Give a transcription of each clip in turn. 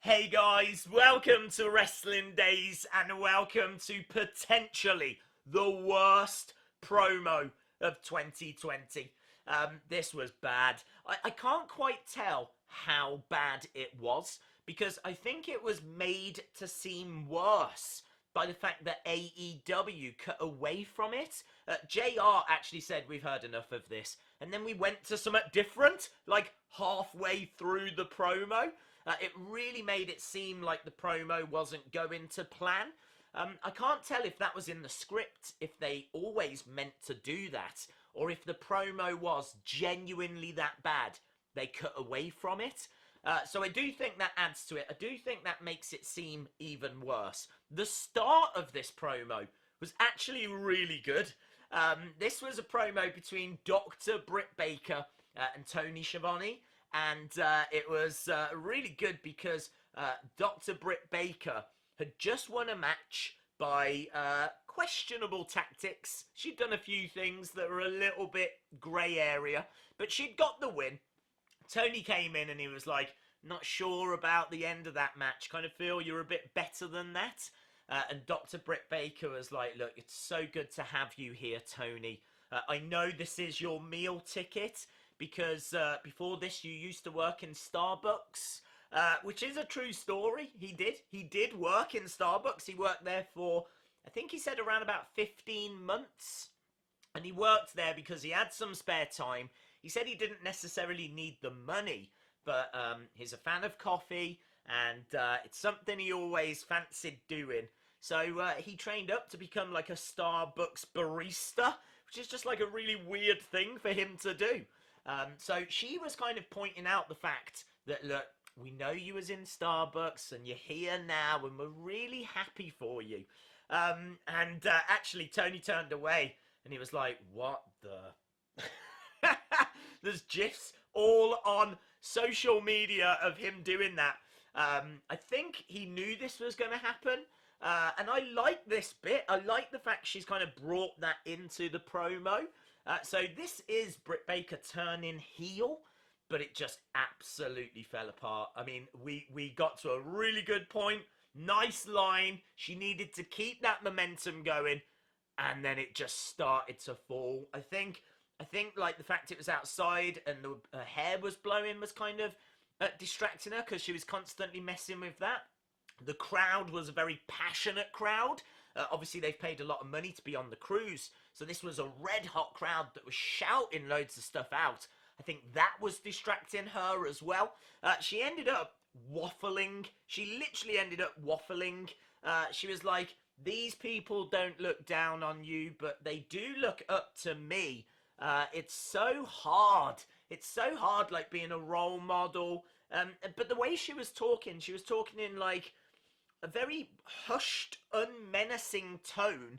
Hey guys, welcome to Wrestling Daze and welcome to potentially the worst promo of 2020. This was bad. I can't quite tell how bad it was because I think it was made to seem worse by the fact that AEW cut away from it. JR actually said we've heard enough of this, and then we went to something different, like halfway through the promo. It really made it seem like the promo wasn't going to plan. I can't tell if that was in the script, if they always meant to do that, or if the promo was genuinely that bad, they cut away from it. So I do think that adds to it. I do think that makes it seem even worse. The start of this promo was actually really good. This was a promo between Dr. Britt Baker and Tony Schiavone. And it was really good because Dr. Britt Baker had just won a match by questionable tactics. She'd done a few things that were a little bit grey area, but she'd got the win. Tony came in and he was like, not sure about the end of that match. Kind of feel you're a bit better than that. And Dr. Britt Baker was like, look, it's so good to have you here, Tony. I know this is your meal ticket, because before this you used to work in Starbucks, which is a true story. He did work in Starbucks. He worked there for, I think he said, around about 15 months. And he worked there because he had some spare time. He said he didn't necessarily need the money, but he's a fan of coffee, and it's something he always fancied doing. So he trained up to become like a Starbucks barista, which is just like a really weird thing for him to do. So she was kind of pointing out the fact that, look, we know you was in Starbucks and you're here now and we're really happy for you. Actually, Tony turned away and he was like, what the... There's GIFs all on social media of him doing that. I think he knew this was going to happen. And I like this bit. I like the fact she's kind of brought that into the promo. So this is Britt Baker turning heel, but it just absolutely fell apart. I mean, we got to a really good point. Nice line. She needed to keep that momentum going, and then it just started to fall. I think like the fact it was outside and her hair was blowing was kind of distracting her because she was constantly messing with that. The crowd was a very passionate crowd. Obviously, they've paid a lot of money to be on the cruise, so this was a red-hot crowd that was shouting loads of stuff out. I think that was distracting her as well. She ended up waffling. She literally ended up waffling. She was like, these people don't look down on you, but they do look up to me. It's so hard. It's so hard, like, being a role model. But the way she was talking in, like, a very hushed, unmenacing tone.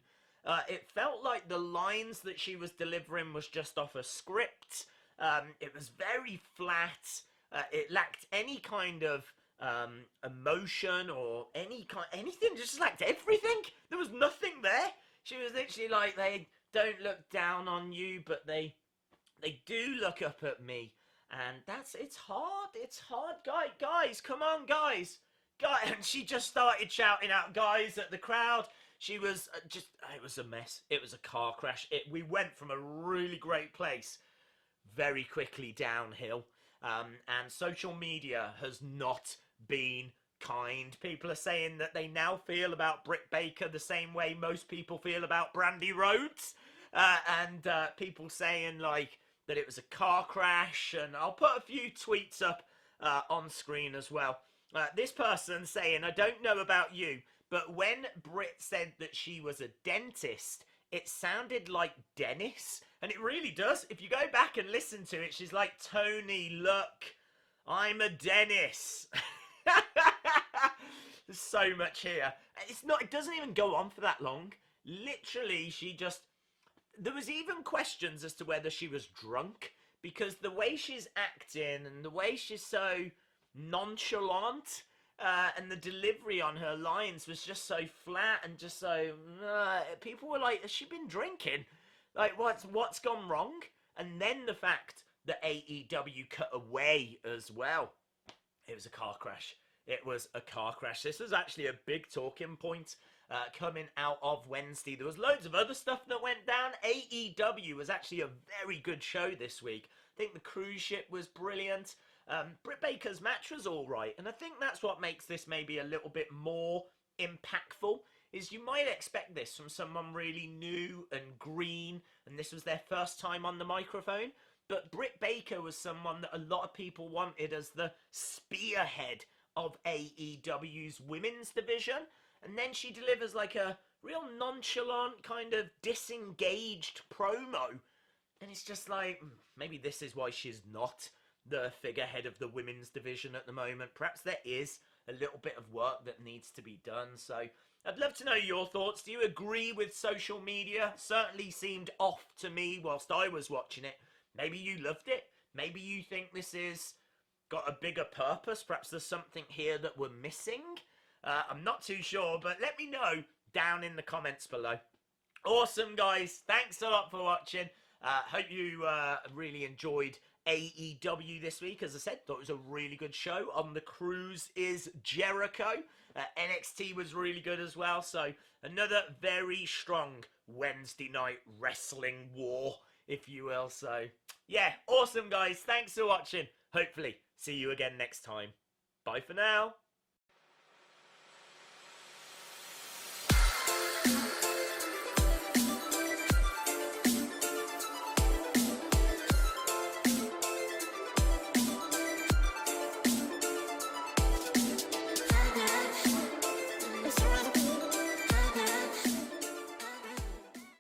It felt like the lines that she was delivering was just off a script. It was very flat. It lacked any kind of emotion or anything. Just lacked everything. There was nothing there. She was literally like, they don't look down on you, but they do look up at me. And it's hard. It's hard, guys. Come on, guys. And she just started shouting out guys at the crowd. She was it was a mess. It was a car crash. We went from a really great place very quickly downhill. And social media has not been kind. People are saying that they now feel about Britt Baker the same way most people feel about Brandy Rhodes. And people saying, like, that it was a car crash. And I'll put a few tweets up on screen as well. This person saying, I don't know about you, but when Britt said that she was a dentist, it sounded like Dennis. And it really does. If you go back and listen to it, she's like, Tony, look, I'm a Dennis. There's so much here. It doesn't even go on for that long. Literally, there was even questions as to whether she was drunk, because the way she's acting and the way she's so nonchalant, and the delivery on her lines was just so flat and just so... people were like, has she been drinking? Like, what's gone wrong? And then the fact that AEW cut away as well. It was a car crash. it was a car crash. This was actually a big talking point coming out of Wednesday. There was loads of other stuff that went down. AEW was actually a very good show this week. I think the cruise ship was brilliant. Britt Baker's match was all right, and I think that's what makes this maybe a little bit more impactful. Is you might expect this from someone really new and green, and this was their first time on the microphone. But Britt Baker was someone that a lot of people wanted as the spearhead of AEW's women's division. And then she delivers like a real nonchalant, kind of disengaged promo. And it's just like, maybe this is why she's not the figurehead of the women's division at the moment. Perhaps there is a little bit of work that needs to be done. So I'd love to know your thoughts. Do you agree with social media? Certainly seemed off to me whilst I was watching it. Maybe you loved it. Maybe you think this is got a bigger purpose. Perhaps there's something here that we're missing. I'm not too sure, but let me know down in the comments below. Awesome, guys. Thanks a lot for watching. Hope you really enjoyed AEW this week. As I said, thought it was a really good show. On the cruise is Jericho. NXT was really good as well. So another very strong Wednesday night wrestling war, if you will. So yeah, awesome, guys. Thanks for watching. Hopefully see you again next time. Bye for now.